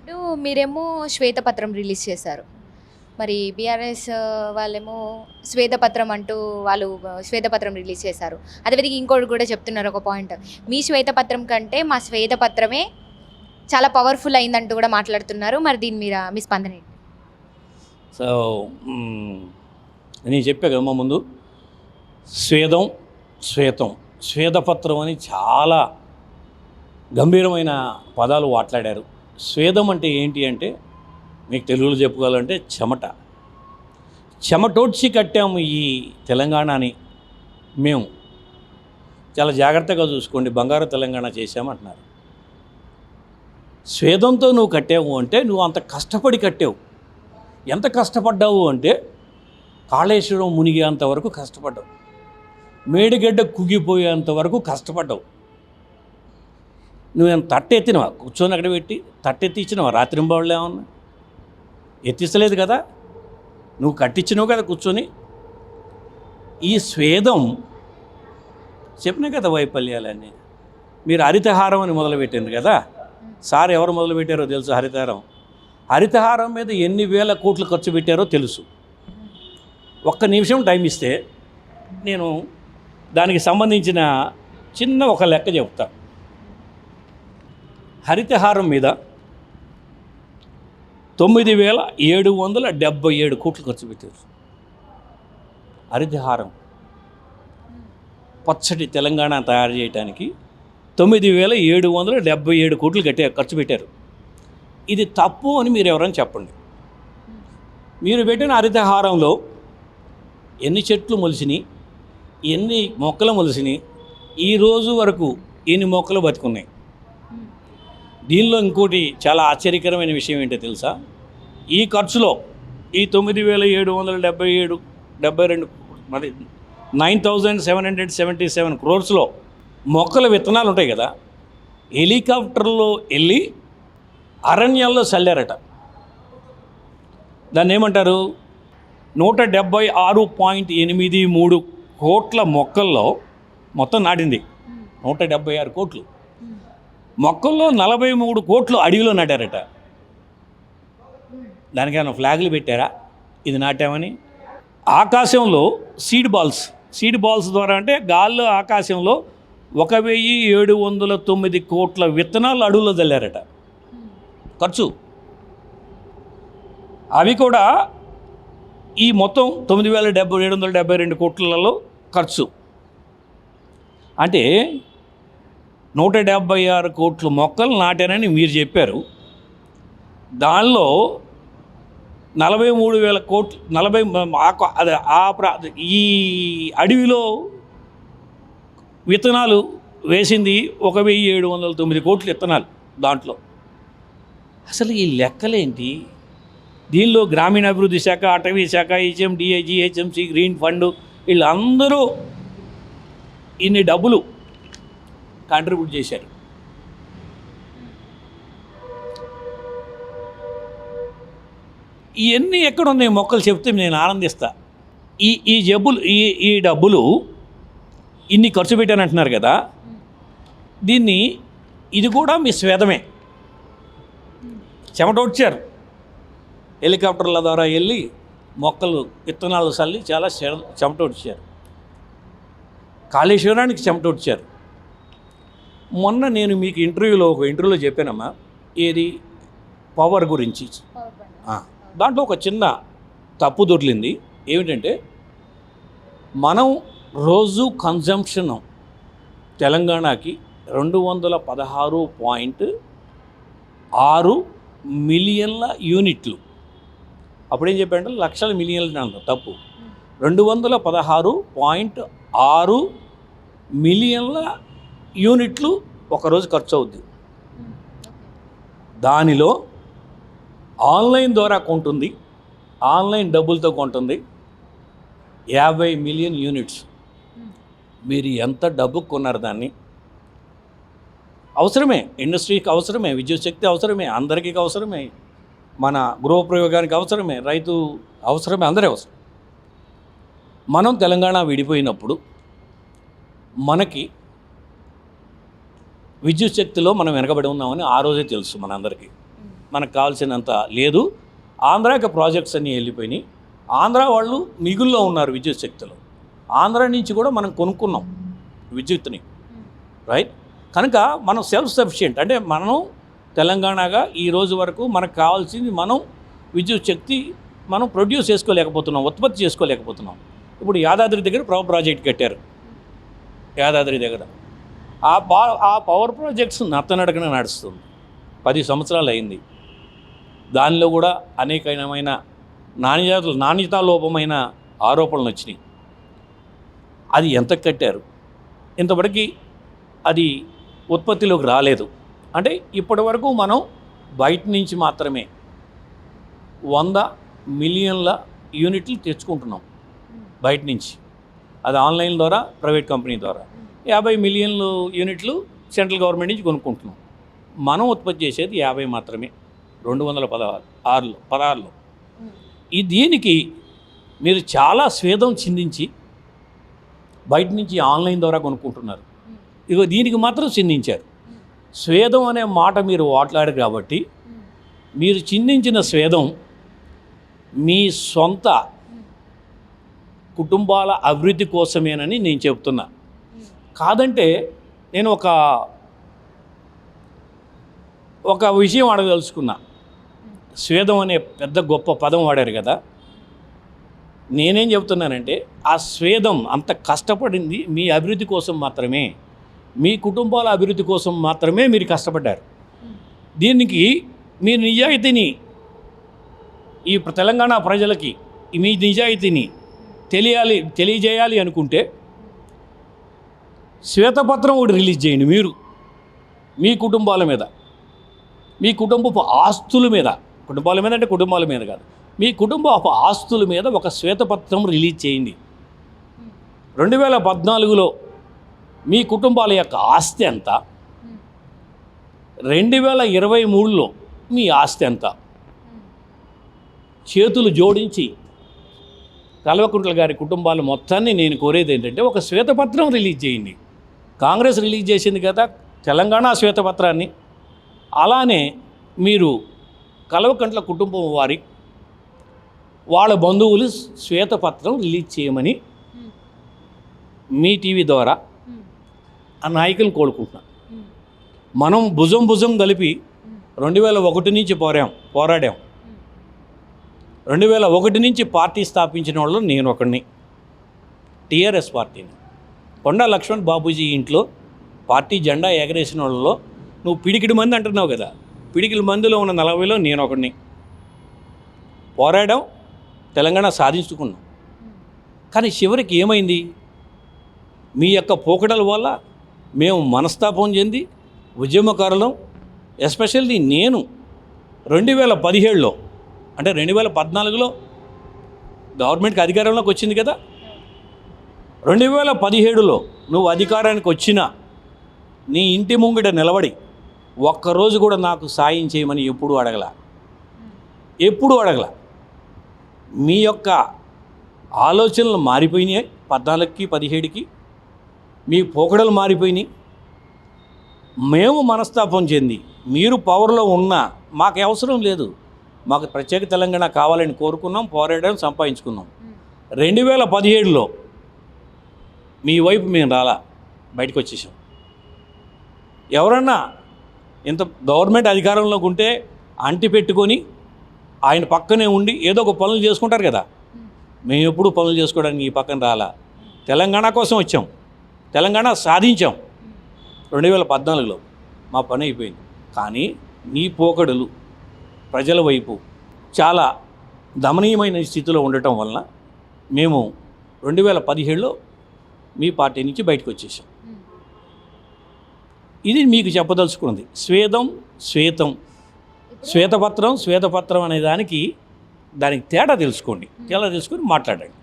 ఇప్పుడు మీరేమో శ్వేతపత్రం రిలీజ్ చేశారు. మరి బీఆర్ఎస్ వాళ్ళేమో శ్వేతపత్రం అంటూ వాళ్ళు శ్వేతపత్రం రిలీజ్ చేశారు. అదేవిధంగా ఇంకోటి కూడా చెప్తున్నారు ఒక పాయింట్. మీ శ్వేతపత్రం కంటే మా శ్వేతపత్రమే చాలా పవర్ఫుల్ అయిందంటూ కూడా మాట్లాడుతున్నారు. మరి దీని మీద మీ స్పందన ఏంటి? సో నేను చెప్పా కదమ్మా ముందు, శ్వేతం శ్వేతపత్రం అని చాలా గంభీరమైన పదాలు మాట్లాడారు. స్వేదం అంటే ఏంటి అంటే మీకు తెలుగులో చెప్పుకోవాలంటే చెమటోడ్చి కట్టాము ఈ తెలంగాణని. మేము చాలా జాగ్రత్తగా చూసుకోండి, బంగారు తెలంగాణ చేశామంటున్నారు. స్వేదంతో నువ్వు కట్టావు అంటే నువ్వు అంత కష్టపడి కట్టావు. ఎంత కష్టపడ్డావు అంటే కాళేశ్వరం మునిగేంత వరకు కష్టపడ్డావు, మేడిగడ్డ కుగిపోయేంత వరకు కష్టపడ్డావు. నువ్వేం తట్టెత్తినవా? కూర్చొని అక్కడ పెట్టి తట్టెత్తి ఇచ్చినవా? రాత్రింబావుళ్ళు ఏమన్నా ఎత్తిస్తలేదు కదా, నువ్వు కట్టించినావు కదా కూర్చొని. ఈ స్వేదం చెప్పినా కదా వైఫల్యాలన్నీ. మీరు హరితహారం అని మొదలుపెట్టింది కదా, సార్ ఎవరు మొదలుపెట్టారో తెలుసు. హరితహారం మీద ఎన్ని వేల కోట్లు ఖర్చు పెట్టారో తెలుసు. ఒక్క నిమిషం టైం ఇస్తే నేను దానికి సంబంధించిన చిన్న ఒక లెక్క చెప్తా. హరితహారం మీద 9,777 కోట్లు ఖర్చు పెట్టారు. హరితహారం పచ్చటి తెలంగాణ తయారు చేయడానికి 9,777 కోట్లు ఖర్చు పెట్టారు. ఇది తప్పు అని మీరు ఎవరైనా చెప్పండి. మీరు పెట్టిన హరితహారంలో ఎన్ని చెట్లు మొలిసినాయి, ఎన్ని మొక్కలు మొలిసినాయి, ఈ రోజు వరకు ఎన్ని మొక్కలు బతుకున్నాయి? దీనిలో ఇంకోటి చాలా ఆశ్చర్యకరమైన విషయం ఏంటో తెలుసా? ఈ ఖర్చులో ఈ 9,777 మరి 9,777 క్రోర్స్లో మొక్కల విత్తనాలు ఉంటాయి కదా, హెలికాప్టర్లో వెళ్ళి అరణ్యాల్లో చల్లారట. దాన్ని ఏమంటారు? 176.83 కోట్ల మొక్కల్లో మొత్తం నాటింది 176 కోట్లు. మొక్కల్లో 43 కోట్లు అడవిలో నాటారట. దానికైనా ఫ్లాగులు పెట్టారా ఇది నాటామని? ఆకాశంలో సీడ్ బాల్స్ ద్వారా అంటే గాల్లో ఆకాశంలో 1,709 కోట్ల విత్తనాలు అడవుల్లో చల్లారట. ఖర్చు అవి కూడా ఈ మొత్తం 9,772 కోట్లలో ఖర్చు. అంటే 176 కోట్ల మొక్కలు నాటానని మీరు చెప్పారు. దానిలో 43,000 కోట్లు ఈ అడవిలో విత్తనాలు వేసింది 1,709 కోట్ల విత్తనాలు. దాంట్లో అసలు ఈ లెక్కలేంటి? దీనిలో గ్రామీణాభివృద్ధి శాఖ, అటవీ శాఖ, HMDA, GHMC, గ్రీన్ ఫండ్ వీళ్ళందరూ ఇన్ని డబ్బులు కాంట్రిబ్యూట్ చేశారు. ఇవన్నీ ఎక్కడున్నాయి మొక్కలు చెప్తే నేను ఆనందిస్తా. ఈ డబ్బులు ఇన్ని ఖర్చు పెట్టానంటున్నారు కదా, ఇది కూడా మీ స్వేదమే. చెమటోడ్చారు, హెలికాప్టర్ల ద్వారా వెళ్ళి మొక్కలు విత్తనాలు చల్లి చాలా చెమటోడ్చారు. కాళేశ్వరానికి చెమటోడ్చారు. మొన్న నేను మీకు ఒక ఇంటర్వ్యూలో చెప్పానమ్మా, ఏది పవర్ గురించి. దాంట్లో ఒక చిన్న తప్పు దొరికింది. ఏమిటంటే మనం రోజు కన్జంప్షన్ తెలంగాణకి 216.6 మిలియన్ల యూనిట్లు. అప్పుడేం చెప్పారంటే లక్షల మిలియన్లు అంటారు, తప్పు. 216.6 మిలియన్ల యూనిట్లు ఒకరోజు ఖర్చు అవుద్ది. దానిలో ఆన్లైన్ ద్వారా కొంటుంది, ఆన్లైన్ డబ్బులతో కొంటుంది 50 మిలియన్ యూనిట్స్. మీరు ఎంత డబ్బు కొన్నారు దాన్ని? అవసరమే, ఇండస్ట్రీకి అవసరమే, విద్యుత్ శక్తి అవసరమే, అందరికీ అవసరమే, మన గృహప్రయోగానికి అవసరమే, రైతు అవసరమే, అందరే అవసరం. మనం తెలంగాణ విడిపోయినప్పుడు మనకి విద్యుత్ శక్తిలో మనం వెనకబడి ఉన్నామని ఆ రోజే తెలుసు మనందరికీ. మనకు కావాల్సినంత లేదు. ఆంధ్రాకి ప్రాజెక్ట్స్ అన్నీ వెళ్ళిపోయినాయి. ఆంధ్ర వాళ్ళు మిగుల్లో ఉన్నారు విద్యుత్ శక్తులు. ఆంధ్ర నుంచి కూడా మనం కొనుక్కున్నాం విద్యుత్ని, రైట్? కనుక మనం సెల్ఫ్ సఫిషియెంట్, అంటే మనం తెలంగాణగా ఈ రోజు వరకు మనకు కావాల్సింది మనం విద్యుత్ శక్తి మనం ప్రొడ్యూస్ చేసుకోలేకపోతున్నాం, ఉత్పత్తి చేసుకోలేకపోతున్నాం. ఇప్పుడు యాదాద్రి దగ్గర పవర్ ప్రాజెక్ట్ కట్టారు. యాదాద్రి దగ్గర ఆ పవర్ ప్రాజెక్ట్స్ నత్తనడకన నడుస్తుంది. 10 సంవత్సరాలు అయింది. దానిలో కూడా అనేకమైన నాణ్యతాలోపమైన ఆరోపణలు వచ్చినాయి. అది ఎంత కట్టారు, ఇంతవరకు అది ఉత్పత్తిలోకి రాలేదు. అంటే ఇప్పటి వరకు మనం బయట నుంచి మాత్రమే 100 మిలియన్ల యూనిట్లు తెచ్చుకుంటున్నాం బయట నుంచి. అది ఆన్లైన్ ద్వారా, ప్రైవేట్ కంపెనీ ద్వారా. 50 మిలియన్లు యూనిట్లు సెంట్రల్ గవర్నమెంట్ నుంచి కొనుక్కుంటున్నాం. మనం ఉత్పత్తి చేసేది 50 మాత్రమే, 216లో. దీనికి మీరు చాలా స్వేదం చిందించి బయట నుంచి ఆన్లైన్ ద్వారా కొనుక్కుంటున్నారు. ఇగో దీనికి మాత్రం చిందించారు. స్వేదం అనే మాట మీరు మాట్లాడారు కాబట్టి మీరు చిందించిన స్వేదం మీ సొంత కుటుంబాల అభివృద్ధి కోసమేనని నేను చెప్తున్నా. కాదంటే నేను ఒక విషయం అడగదలుచుకున్నా. స్వేదం అనే పెద్ద గొప్ప పదం వాడారు కదా, నేనేం చెప్తున్నానంటే ఆ స్వేదం అంత కష్టపడింది మీ అభివృద్ధి కోసం మాత్రమే, మీ కుటుంబాల అభివృద్ధి కోసం మాత్రమే మీరు కష్టపడ్డారు. దీనికి మీ నిజాయితీని ఈ తెలంగాణ ప్రజలకి మీ నిజాయితీని తెలియజేయాలి అనుకుంటే శ్వేతపత్రం ఒకటి రిలీజ్ చేయండి. మీరు మీ కుటుంబాల మీద, మీ కుటుంబపు ఆస్తుల మీద, కుటుంబాల మీద అంటే కుటుంబాల మీద కాదు, మీ కుటుంబపు ఆస్తుల మీద ఒక శ్వేతపత్రం రిలీజ్ చేయండి. 2014లో మీ కుటుంబాల యొక్క ఆస్తి ఎంత, 2023లో మీ ఆస్తి ఎంత, చేతులు జోడించి కల్వకుంట్ల గారి కుటుంబాల మొత్తాన్ని నేను కోరేది ఏంటంటే ఒక శ్వేతపత్రం రిలీజ్ చేయండి. కాంగ్రెస్ రిలీజ్ చేసింది కదా తెలంగాణ శ్వేతపత్రాన్ని, అలానే మీరు కల్వకుంట్ల కుటుంబం వాళ్ళ బంధువులు శ్వేతపత్రం రిలీజ్ చేయమని మీ టీవీ ద్వారా ఆ నాయకులను కోరుకుంటున్నాను. మనం భుజం కలిపి 2001 నుంచి పోరాడాం. 2001 నుంచి పార్టీ స్థాపించిన వాళ్ళు నేను ఒకడిని, టీఆర్ఎస్ పార్టీని. కొండా లక్ష్మణ్ బాబూజీ ఇంట్లో పార్టీ జెండా ఎగరేసిన వాళ్ళలో నువ్వు పిడికిడి మంది అంటున్నావు కదా, పిడికిడి మందిలో ఉన్న 40లో నేను ఒకడిని. పోరాడాం, తెలంగాణ సాధించుకున్నాం. కానీ చివరికి ఏమైంది? మీ యొక్క పోకడల వల్ల మేము మనస్తాపం చెంది ఉద్యమకారులం. ఎస్పెషల్లీ నేను 2017లో అంటే 2014లో గవర్నమెంట్కి అధికారంలోకి వచ్చింది కదా, 2017లో నువ్వు అధికారానికి వచ్చినా నీ ఇంటి ముంగిట నిలబడి ఒక్కరోజు కూడా నాకు సాయం చేయమని ఎప్పుడూ అడగల. మీ యొక్క ఆలోచనలు మారిపోయినాయి. 14కి 17కి మీ పోకడలు మారిపోయినాయి. మేము మనస్తాపం చెంది మీరు పవర్లో ఉన్నా మాకు అవసరం లేదు, మాకు ప్రత్యేక తెలంగాణ కావాలని కోరుకున్నాం, పోరాడడం, సంపాదించుకున్నాం. 2017లో మీ వైపు మేము బయటకు వచ్చేసాం. ఎవరన్నా ఇంత గవర్నమెంట్ అధికారంలోకి ఉంటే అంటి పెట్టుకొని ఆయన పక్కనే ఉండి ఏదో ఒక పనులు చేసుకుంటారు కదా, మేము ఎప్పుడు పనులు చేసుకోవడానికి ఈ పక్కన తెలంగాణ కోసం వచ్చాం, తెలంగాణ సాధించాం. 2014లో మా పని అయిపోయింది. కానీ నీ పోకడలు ప్రజల వైపు చాలా దమనీయమైన స్థితిలో ఉండటం వలన మేము 2017లో మీ పార్టీ నుంచి బయటకు వచ్చేసాం. ఇది మీకు చెప్పదలుచుకున్నది. శ్వేతపత్రం అనే దానికి తేడా తెలుసుకోండి, తేడా తెలుసుకొని మాట్లాడండి.